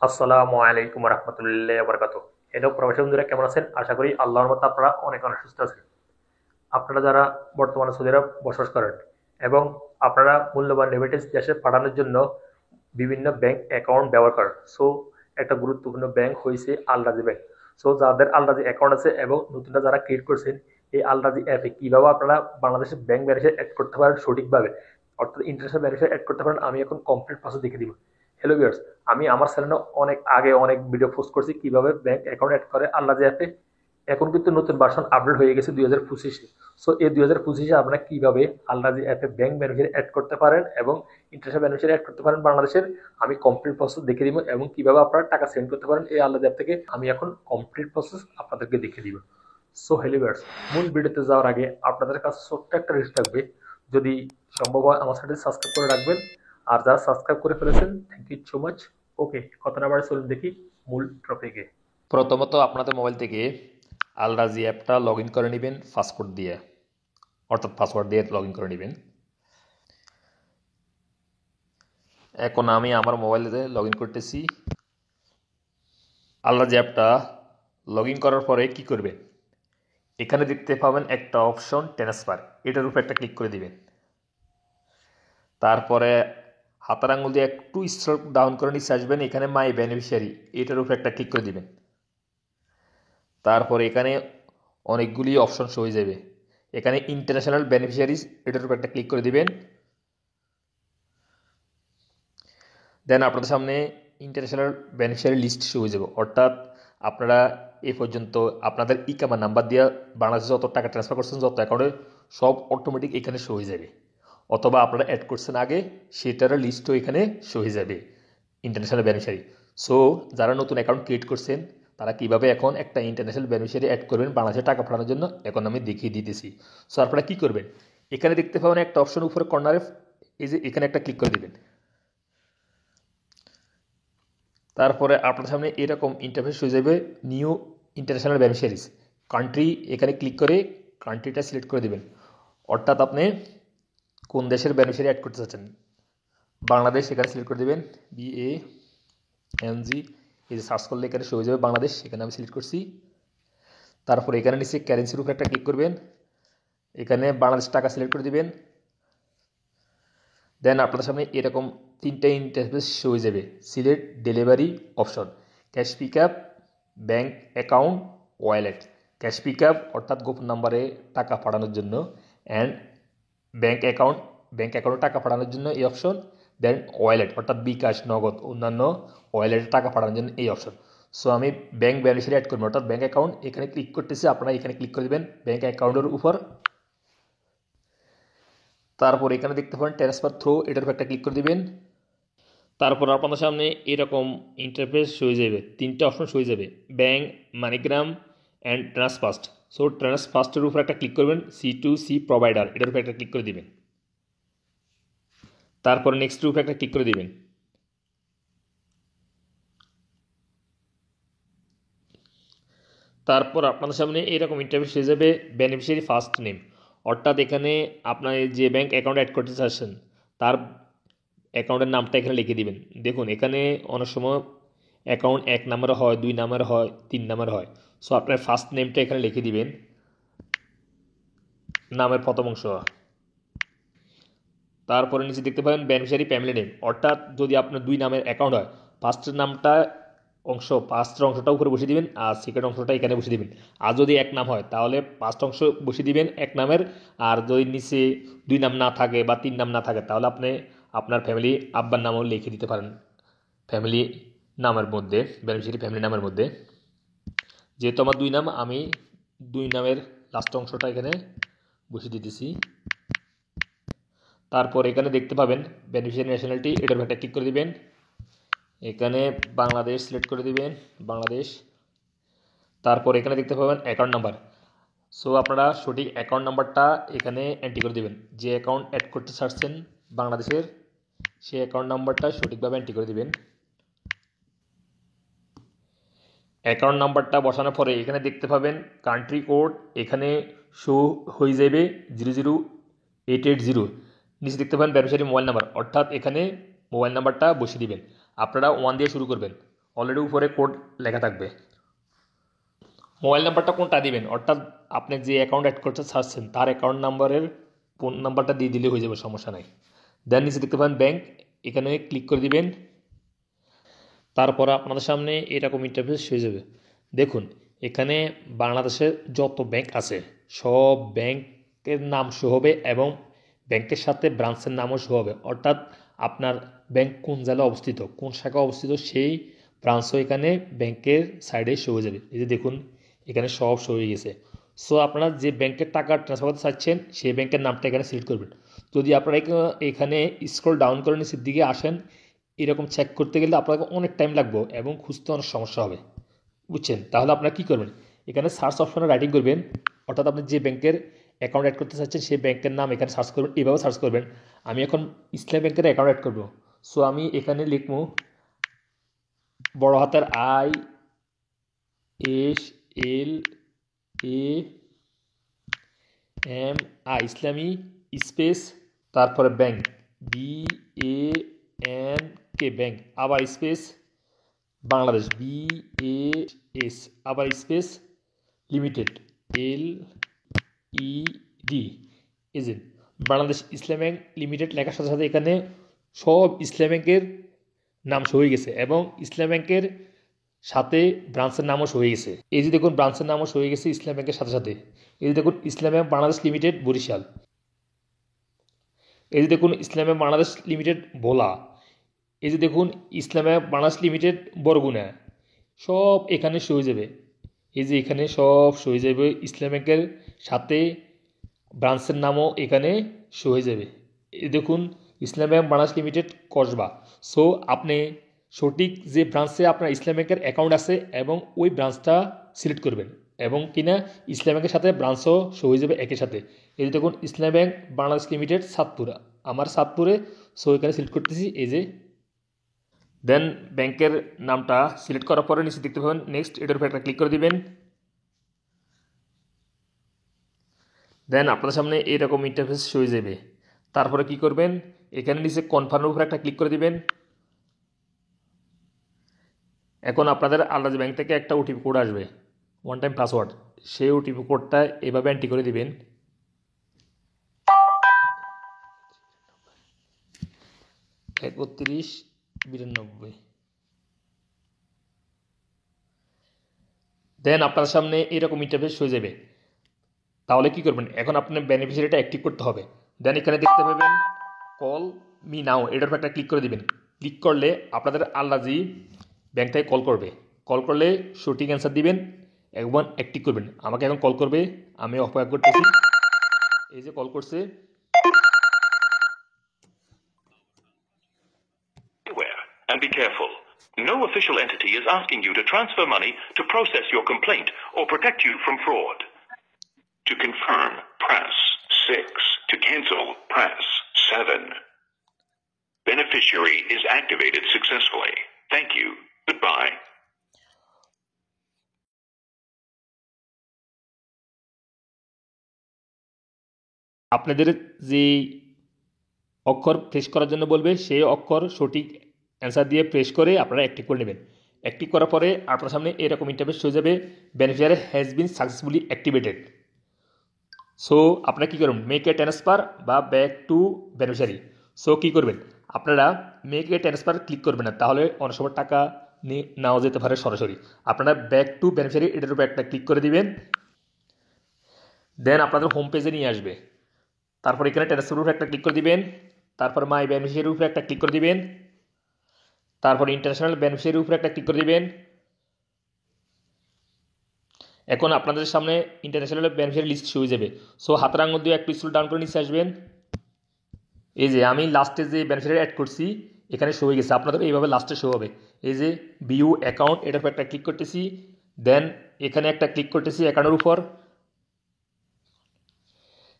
আসসালামু আলাইকুম রহমতুল্লাহ বরকাত। হ্যালো প্রবাসী বন্ধুরা, কেমন আছেন? আশা করি আল্লাহর মতো আপনারা অনেক অনেক সুস্থ আছেন। আপনারা যারা বর্তমানে সৌদি আরব বসবাস করেন এবং আপনারা মূল্যবান রেমিটেন্স দেশে পাঠানোর জন্য বিভিন্ন ব্যাংক অ্যাকাউন্ট ব্যবহার করেন, সো একটা গুরুত্বপূর্ণ ব্যাংক হয়েছে আল রাজি ব্যাংক। সো যাদের আল রাজি অ্যাকাউন্ট আছে এবং নতুনটা যারা ক্রিয়েট করছেন, এই আল রাজি অ্যাপে কিভাবে আপনারা বাংলাদেশের ব্যাংক ব্যালেন্স অ্যাড করতে পারেন সঠিকভাবে, অর্থাৎ ইন্টারন্যাশনাল ব্যালেন্স অ্যাড করতে পারেন, আমি এখন কমপ্লিট প্রসেস দেখে দিব। হ্যালো ভিউয়ার্স, আমি আমার চ্যানেলে অনেক আগে অনেক ভিডিও পোস্ট করছি কিভাবে ব্যাংক অ্যাকাউন্ট অ্যাড করে আল রাজি অ্যাপে। এখন কিন্তু নতুন ভার্সন আপডেট হয়ে গেছে 2025-এ। সো এই 2025-এ আপনারা কিভাবে আল রাজি অ্যাপে ব্যাংক বেনিফিট অ্যাড করতে পারেন এবং ইন্টারন্যাশনাল বেনিফিট অ্যাড করতে পারেন বাংলাদেশের, আমি কমপ্লিট প্রসেস দেখিয়ে দিব। এবং কিভাবে আপনারা টাকা সেন্ড করতে পারেন এই আল রাজি অ্যাপ থেকে, আমি এখন কমপ্লিট প্রসেস আপনাদেরকে দেখিয়ে দিব। সো হেলো ভিউয়ার্স, মূল ভিডিওতে যাওয়ার আগে আপনাদের কাছে ছোট্ট একটা রিকোয়েস্ট থাকবে, যদি সম্ভব হয় আমার সাথে সাবস্ক্রাইব করে রাখবেন। আর যারা সাবস্ক্রাইব করে ফেলেছেন, থ্যাংক ইউ সো মাচ। ওকে, কথা না বাড়ি চলুন দেখি মূল টপিকে। প্রথমত আপনাদের মোবাইল থেকে আল রাজি অ্যাপটা লগ ইন করে নেবেন পাসওয়ার্ড দিয়ে, অর্থাৎ পাসওয়ার্ড দিয়ে লগ ইন করে নেবেন। এখন আমি আমার মোবাইলে লগ ইন করতেছি। আল রাজি অ্যাপটা লগ ইন করার পরে কি করবেন, এখানে দেখতে পাবেন একটা অপশন ট্রান্সফার, এটার উপর একটা ক্লিক করে দিবেন। তারপরে হাতের আঙুল দিয়ে একটু স্ক্রল ডাউন করে নিচে আসবেন, এখানে মাই বেনিফিশিয়ারি, এটার উপর একটা ক্লিক করে দিবেন। তারপর এখানে অনেকগুলি অপশন শো হয়ে যাবে, এখানে ইন্টারন্যাশনাল বেনিফিশিয়ারিজ, এটার উপর একটা ক্লিক করে দিবেন। দেন আপনাদের সামনে ইন্টারন্যাশনাল বেনিফিশিয়ারি লিস্ট শো হয়ে যাবে, অর্থাৎ আপনারা এ পর্যন্ত আপনাদের ইকামা নাম্বার দিয়ে বাংলাদেশে যত টাকা ট্রান্সফার করছেন, যত অ্যাকাউন্টে, সব অটোমেটিক এখানে শো হয়ে যাবে। অথবা আপনারা অ্যাড করছেন আগে, সেটারও লিস্টও এখানে শো হয়ে যাবে ইন্টারন্যাশনাল বেনিফিশিয়ারি। সো যারা নতুন অ্যাকাউন্ট ক্রিয়েট করছেন, তারা কিভাবে এখন একটা ইন্টারন্যাশনাল বেনিফিশিয়ারি অ্যাড করবেন বাংলাদেশে টাকা পাঠানোর জন্য, এখন আমি দেখিয়ে দিতেছি। সো আপনারা কী করবেন, এখানে দেখতে পাবেন একটা অপশন উপরে কর্নারে, এই যে এখানে একটা ক্লিক করে দেবেন। তারপরে আপনার সামনে এরকম ইন্টারফেস হয়ে যাবে, নিউ ইন্টারন্যাশনাল বেনিফিশিয়ারিজ কান্ট্রি, এখানে ক্লিক করে কান্ট্রিটা সিলেক্ট করে দেবেন, অর্থাৎ আপনি কোন দেশের বেনিফিশিয়ারি অ্যাড করতে চাচ্ছেন। বাংলাদেশ এখানে সিলেক্ট করে দেবেন, BANG, এই যে সার্চ করলে এখানে শো হয়ে যাবে বাংলাদেশ, এখানে আমি সিলেক্ট করছি। তারপরে এখানে নিচে কারেন্সির উপর একটা ক্লিক করবেন, এখানে বাংলাদেশ টাকা সিলেক্ট করে দিবেন। দেন আপনাদের সামনে এরকম তিনটা ইন্টারফেস শো হয়ে যাবে, select delivery option, cash pick up, bank account, wallet. Cash pick up অর্থাৎ গোপন নাম্বারে টাকা পাঠানোর জন্য, অ্যান্ড ব্যাঙ্ক অ্যাকাউন্টে টাকা পাঠানোর জন্য এই অপশন। দেন ওয়ালেট অর্থাৎ বিকাশ, নগদ, অন্যান্য ওয়ালেটে টাকা পাঠানোর জন্য এই অপশন। সো আমি ব্যাঙ্ক বেনিফিশিয়ারি অ্যাড করবো, অর্থাৎ ব্যাঙ্ক অ্যাকাউন্ট, এখানে ক্লিক করতেছি, আপনারা এখানে ক্লিক করে দেবেন ব্যাঙ্ক অ্যাকাউন্টের উপর। তারপর এখানে দেখতে পারেন ট্রান্সফার থ্রু, এটার উপর একটা ক্লিক করে দিবেন। তারপর আপনাদের সামনে এরকম ইন্টারফেস হয়ে যাবে, তিনটা অপশন হয়ে যাবে, ব্যাঙ্ক, মানিগ্রাম অ্যান্ড ট্রান্সফাস্ট। সো ট্রান্সফাস্টের উপর একটা ক্লিক করবেন, C2C প্রোভাইডার, এটার উপর একটা ক্লিক করে দিবেন। তারপর নেক্সটের উপর একটা ক্লিক করে দিবেন। তারপর আপনাদের সামনে এরকম ইন্টারফেস হয়ে যাবে, বেনিফিশিয়ারি ফার্স্ট নেম, অর্থাৎ এখানে আপনার যে ব্যাঙ্ক অ্যাকাউন্ট অ্যাড করতে চাচ্ছেন তার অ্যাকাউন্টের নামটা এখানে লিখে দিবেন। দেখুন এখানে অনেক সময় অ্যাকাউন্ট 1 নাম্বারে হয়, 2 নাম্বারে হয়, 3 নাম্বারে হয়। সো আপনার ফার্স্ট নেমটা এখানে লিখে দিবেন, নামের প্রথম অংশ। তারপরে নিচে দেখতে পাবেন বেনিফিশিয়ারি ফ্যামিলি নেম, অর্থাৎ যদি আপনার 2 নামের অ্যাকাউন্ট হয়, ফার্স্টের অংশটা উপরে বসিয়ে দিবেন, আর সেকেন্ড অংশটা এখানে বসিয়ে দিবেন। আর যদি 1 নাম হয় তাহলে ফার্স্ট অংশ বসিয়ে দিবেন 1 নামের, আর যদি নিচে 2 নাম না থাকে বা 3 নাম না থাকে তাহলে আপনি আপনার ফ্যামিলি আব্বার নামও লিখে দিতে পারেন ফ্যামিলি নামের মধ্যে, বেনিফিশিয়ারি ফ্যামিলি নামের মধ্যে। যেহেতু আমার 2 নাম, আমি 2 নামের লাস্ট অংশটা এখানে বসিয়ে দিতেছি। তারপর এখানে দেখতে পাবেন বেনিফিশিয়ারি ন্যাশনালিটি, এটার একটা ক্লিক করে দিবেন, এখানে বাংলাদেশ সিলেক্ট করে দিবেন, বাংলাদেশ। তারপর এখানে দেখতে পাবেন অ্যাকাউন্ট নাম্বার। সো আপনারা সঠিক অ্যাকাউন্ট নাম্বারটা এখানে এন্ট্রি করে দিবেন, যে অ্যাকাউন্ট অ্যাড করতে চাচ্ছেন বাংলাদেশের সেই অ্যাকাউন্ট নাম্বারটা সঠিকভাবে এন্ট্রি করে দিবেন। অ্যাকাউন্ট নাম্বারটা বসানোর পরে এখানে দেখতে পাবেন কান্ট্রি কোড, এখানে শো হয়ে যাবে 00880। নিচে দেখতে পাবেন বেনিফিশিয়ারি মোবাইল নাম্বার, অর্থাৎ এখানে মোবাইল নাম্বারটা বসিয়ে দিবেন। আপনারা 1 দিয়ে শুরু করবেন, অলরেডি উপরে কোড লেখা থাকবে। মোবাইল নাম্বারটা কোনটা দিবেন, অর্থাৎ আপনি যে অ্যাকাউন্ট অ্যাড করতে চাচ্ছেন তার অ্যাকাউন্ট নাম্বারের ফোন নাম্বারটা দিয়ে দিলে হয়ে যাবে, সমস্যা নাই। দেন নিচে দেখতে পাবেন ব্যাংক, এখানে ক্লিক করে দিবেন। তারপর আপনাদের সামনে এরকম ইন্টারফেস হয়ে যাবে। দেখুন এখানে বাংলাদেশের যত ব্যাংক আছে সব ব্যাংকের নাম শো হবে এবং ব্যাংকের সাথে ব্রাঞ্চের নামও শো হবে, অর্থাৎ আপনার ব্যাংক কোন জেলায় অবস্থিত, কোন শাখায় অবস্থিত সেই ব্রাঞ্চও এখানে ব্যাংকের সাইডে শো হয়ে যাবে। এই যে দেখুন এখানে সব শো হয়ে গেছে। সো আপনারা যে ব্যাংকের টাকা ট্রান্সফার করতে চাচ্ছেন সেই ব্যাংকের নামটা এখানে সিলেক্ট করবেন। যদি আপনারা এখানে স্ক্রল ডাউন করে নিচের দিকে আসেন, এরকম চেক করতে গেলে আপনাকে অনেক টাইম লাগবে এবং খুঁজতে অনেক সমস্যা হবে, বুঝছেন? তাহলে আপনারা কী করবেন, এখানে সার্চ অপশনে রাইটিং করবেন, অর্থাৎ আপনি যে ব্যাংকের অ্যাকাউন্ট অ্যাড করতে চাচ্ছেন সেই ব্যাংকের নাম এখানে সার্চ করবেন, এভাবে সার্চ করবেন। আমি এখন ইসলামী ব্যাংকের অ্যাকাউন্ট অ্যাড করবো। সো আমি এখানে লিখবো বড় হাতের ISLAMI ইসলামী স্পেস তারপরে ব্যাংক BANK ব্যাংক, আবার স্পেস বাংলাদেশ BAS, আবার space limited LED, agent Bangladesh Islam bank limited লেখার সাথে সাথে এখানে সব ইসলাম ব্যাংকের নাম শো হয়ে গেছে এবং ইসলাম ব্যাংকের সাথে ব্রাঞ্চের নামও শো হয়ে গেছে। এই যে দেখুন ব্রাঞ্চের নামও শো হয়ে গেছে ইসলাম ব্যাংকের সাথে সাথে। এই যে দেখুন ইসলাম ব্যাংক বাংলাদেশ লিমিটেড বরিশাল, এই যে দেখুন ইসলাম ব্যাংক বাংলাদেশ লিমিটেড ভোলা, এই যে দেখুন ইসলাম ব্যাংক বাংলাদেশ লিমিটেড বরগুনা, সব এখানে শো হয়ে যাবে। এই যে এখানে সব শো হয়ে যাবে, ইসলাম ব্যাংকের সাথে ব্রাঞ্চের নামও এখানে শো হয়ে যাবে। এই দেখুন Islam bank Bangladesh limited Kasba. So আপনি সঠিক যে ব্রাঞ্চে আপনার ইসলাম ব্যাংকের অ্যাকাউন্ট আছে এবং ওই ব্রাঞ্চটা সিলেক্ট করবেন এবং কিনা ইসলাম ব্যাংকের সাথে ব্রাঞ্চও শো হয়ে যাবে একই সাথে। এই যে দেখুন ইসলাম ব্যাংক বাংলাদেশ লিমিটেড সাতপুরা, আমার সাতপুরে, সো এখানে সিলেক্ট করতেছি। এই যে দেন ব্যাংকের নামটা সিলেক্ট করার পরে নিচে দেখতে পাবেন নেক্সট, এটার উপর একটা ক্লিক করে দিবেন। দেন আপনাদের সামনে এইরকম ইন্টারফেস শো হয়ে যাবে। তারপরে কি করবেন, এখানে নিচে কনফার্মের উপর একটা ক্লিক করে দিবেন। এখন আপনাদের আলাদা ব্যাংক থেকে একটা ওটিপি কোড আসবে, ওয়ান টাইম পাসওয়ার্ড, সেই ওটিপি কোডটা এভাবে এন্ট্রি করে দিবেন। 3192। দেন আপনার সামনে এরকম ইন্টারফেস হয়ে যাবে। তাহলে কি করবেন, এখন আপনার বেনিফিশিয়ারিটা অ্যাক্টিভ করতে হবে। দেন এখানে দেখতে পাবেন কল মি নাও, এটার উপর একটা ক্লিক করে দিবেন। ক্লিক করলে আপনাদের আল্লাজি ব্যাংক থেকে কল করবে, কল করলে সঠিক অ্যান্সার দিবেন একবার অ্যাক্টিভ করবেন। আমাকে এখন কল করবে, আমি অপেক্ষা করতেছি। এই যে কল করছে। And be careful. No official entity is asking you to transfer money to process your complaint or protect you from fraud. To confirm, press 6. To cancel, press 7. Beneficiary is activated successfully. Thank you. Goodbye. আপনাদের যে অক্ষর press করার জন্য বলবে সেই অক্ষর সঠিক answer দিয়ে প্রেস করে আপনারা অ্যাক্টিভ করে নেবেন। অ্যাক্টিভ করার পরে আপনার সামনে এরকম ইন্টারফেস হয়ে যাবে, beneficiary has been successfully activated. So আপনারা কী করবেন, মেক এ ট্রান্সফার বা ব্যাক টু বেনিফিশিয়ারি। সো কী করবেন, আপনারা মেক এ ট্রান্সফার ক্লিক করবেন না, তাহলে অনেক সময় টাকা নেওয়া যেতে পারে সরাসরি। আপনারা ব্যাক টু বেনিফিশিয়ারি এটার উপর একটা ক্লিক করে দিবেন। দেন আপনাদের হোম পেজে নিয়ে আসবে। তারপর এখানে ট্রান্সফার উপরে একটা ক্লিক করে দিবেন। তারপর মাই বেনিফিশিয়ারির উপরে একটা ক্লিক করে দিবেন। তারপর ইন্টারন্যাশনাল বেনিফিশিয়ারির উপরে একটা ক্লিক করে দিবেন। এখন আপনাদের সামনে ইন্টারন্যাশনাল বেনিফিশিয়ারি লিস্ট শো হয়ে যাবে। সো হাতের আঙুল দিয়ে একটু স্ক্রল ডাউন করে নিচে আসবেন। এই যে আমি লাস্টে যে বেনিফিশিয়ারি অ্যাড করছি এখানে শো হয়ে গেছে, আপনাদের এইভাবে লাস্টে শো হবে। এই যে ভিউ অ্যাকাউন্ট, এটার উপর একটা ক্লিক করতেছি। দেন এখানে একটা ক্লিক করতেছি অ্যাকাউন্টের উপর।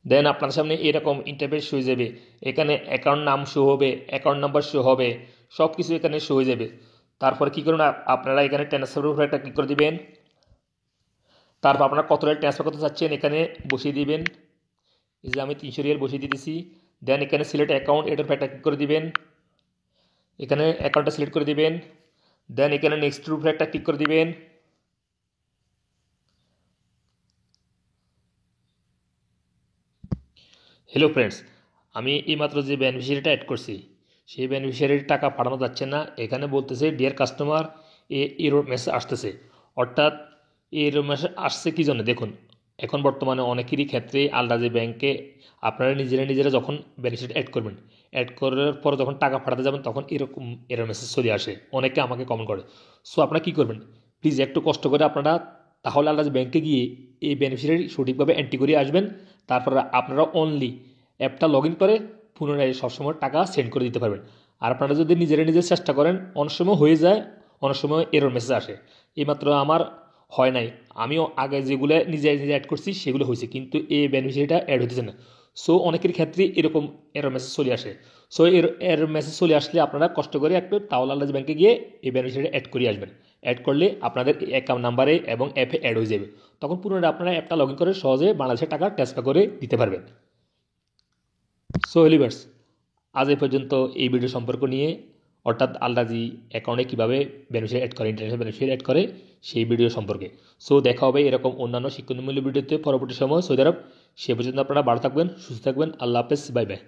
দেন আপনার সামনে এরকম ইন্টারফেস হয়ে যাবে। এখানে অ্যাকাউন্ট নাম শো হবে, অ্যাকাউন্ট নাম্বার শো হবে, সব কিছু এখানে শো হয়ে যাবে। তারপর কী করুন, আপনারা এখানে ট্রান্সফারের উপর একটা ক্লিক করে দিবেন। তারপর আপনারা কত রিয়াল ট্রান্সফার করতে চাচ্ছেন এখানে বসিয়ে দিবেন। এই যে আমি 300 রিয়াল বসিয়ে দিতেছি। দেন এখানে সিলেক্ট অ্যাকাউন্ট, এটার উপর একটা ক্লিক করে দিবেন। এখানে অ্যাকাউন্টটা সিলেক্ট করে দিবেন। দেন এখানে নেক্সটের উপরে একটা ক্লিক করে দিবেন। হ্যালো ফ্রেন্ডস, আমি এইমাত্র যে বেনিফিশিয়ারিটা অ্যাড করছি সেই বেনিফিশিয়ারির টাকা পাঠানো যাচ্ছে না। এখানে বলতেছে ডিয়ার কাস্টমার এরর মেসেজ আসতেছে। অর্থাৎ এরর মেসেজ আসছে কী জন্য দেখুন, এখন বর্তমানে অনেকেরই ক্ষেত্রে আলরাজি ব্যাংকে আপনারা নিজেরা যখন বেনিফিশিয়ারি অ্যাড করবেন, অ্যাড করার পর যখন টাকা পাঠাতে যাবেন তখন এরকম এরর মেসেজ চলে আসে, অনেকে আমাকে কমেন্ট করে। সো আপনারা কী করবেন, প্লিজ একটু কষ্ট করে আপনারা তাহলে আলরাজি ব্যাংকে গিয়ে এই বেনিফিশিয়ারি সঠিকভাবে এন্ট্রি করে আসবেন। তারপর আপনারা অনলি অ্যাপটা লগ ইন করে পুনরায় সবসময় টাকা সেন্ড করে দিতে পারবেন। আর আপনারা যদি নিজের চেষ্টা করেন অনেক সময় হয়ে যায়, অনেক সময় এরর মেসেজ আসে। এইমাত্র আমার হয় নাই, আমিও আগে যেগুলো নিজে অ্যাড করছি সেগুলো হয়েছে, কিন্তু এই বেনিফিশিয়ারিটা অ্যাড হতেছে না। সো অনেকের ক্ষেত্রে এরকম এরর মেসেজ চলে আসে। সো এর মেসেজ চলে আসলে আপনারা কষ্ট করে একটু তাওয়াল আল্লাহ ব্যাংকে গিয়ে এই বেনিফিশিয়ারি অ্যাড করে আসবেন। অ্যাড করলে আপনাদের অ্যাকাউন্ট নাম্বারে এবং অ্যাপে অ্যাড হয়ে যাবে। তখন পুনরায় আপনারা অ্যাপটা লগ ইন করে সহজে বাংলাদেশের টাকা ট্রান্সফার করে দিতে পারবেন। সো এলিভার্স, আজ এই পর্যন্ত এই ভিডিও সম্পর্ক নিয়ে, অর্থাৎ আলরাজি অ্যাকাউন্টে কীভাবে বেনিফিশিয়ারি অ্যাড করে, ইন্টারন্যাশনাল বেনিফিশিয়ারি অ্যাড করে সেই ভিডিও সম্পর্কে। সো দেখা হবে এরকম অন্যান্য শিক্ষণমূল্য ভিডিওতে পরবর্তী সময় সৌদি আরব। সে পর্যন্ত আপনারা ভালো থাকবেন, সুস্থ থাকবেন। আল্লাহ হাফেজ, বাই বাই।